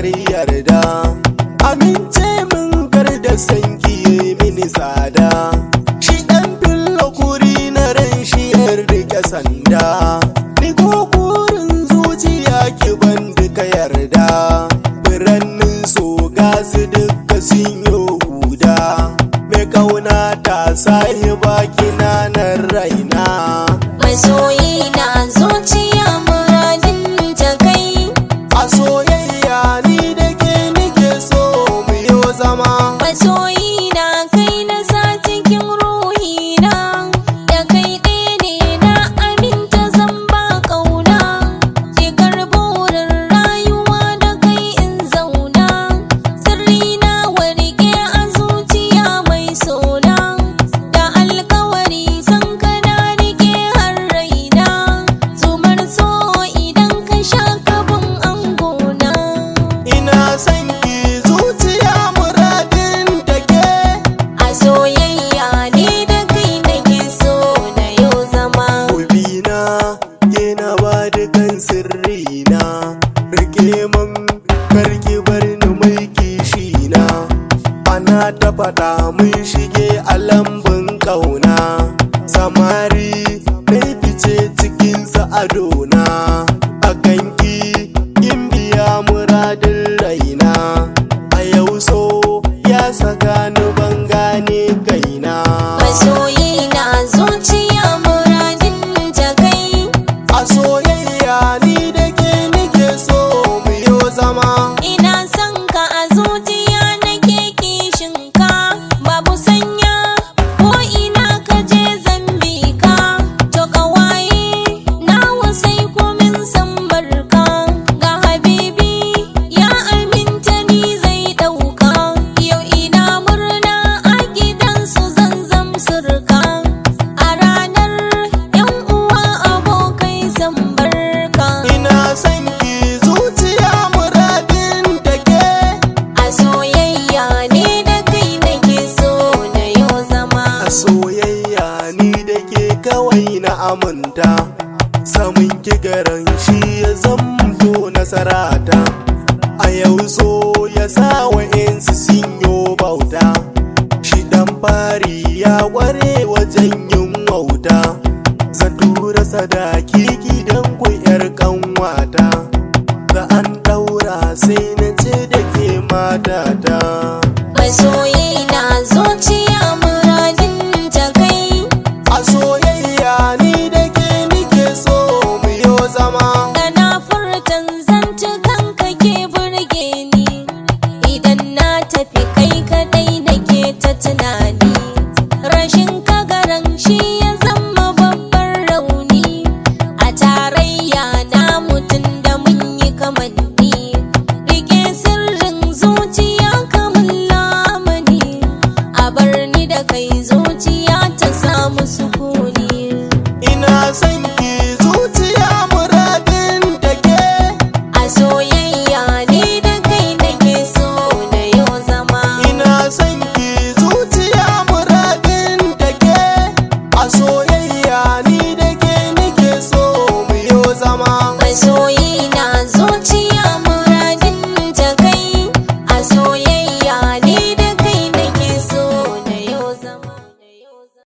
matukar yarda. Amince min kar da sanki mini tsada, shi dan filla kuri na ran shi yar rike sanda. Ni ko burin zuciya ki ban duka yarda, birannin so gasu duka sun yi huda. Mai kauna ta sahiba kina nan raina, masoyi na zuciya muradin ta kai. a soyayya ni da ke nike so mu yo zama. Masoyi na kai na sa cikin ruhina, da kai ɗaya ne na aminta zan ba ƙauna. Cikar burin rayuwa da kai in zauna, sirri na warke a zuciya mai sona. Da alkawari san ka na rike har raina, zumar so idan ka sha kabin angona. Ina son ki zuciya muradin da ke, A soyayya ne da kai nake so na yau zama. gubina ke na ba dukan sirrina. Rike min karki bar ni mai kishina, ana ta faɗa mun shige a lambun ƙauna. Samari na fice cikinsa adona, a kanki kin biya muradin raina. A yau so ya saka ni ban gane kaina. Masoyi na zuciya muradin ta kai. A soyayya ni da ke nike so mu yo zama. Ina son ka a zuciya nake kishin ka, babu sanya ko ina ka je zambi ka. To kawaye nawa sai kumin san barka, ga habibi ya aminta ni zai ɗauka. Yau ina murna a gidansu zanzam surka, a ranar yan uwa abokai zan barka. Ina son ki zuciya muradin da ke, A soyayya ne da kai nake so na yau zama. a soyayya ni da ke kawai na aminta. Samun ki garan shi ya zamto nasarata. A yau so ya sa wa'insu sun yo bauta, shi dan fari ya ƙware wajen yin wauta. Zan tura sadaki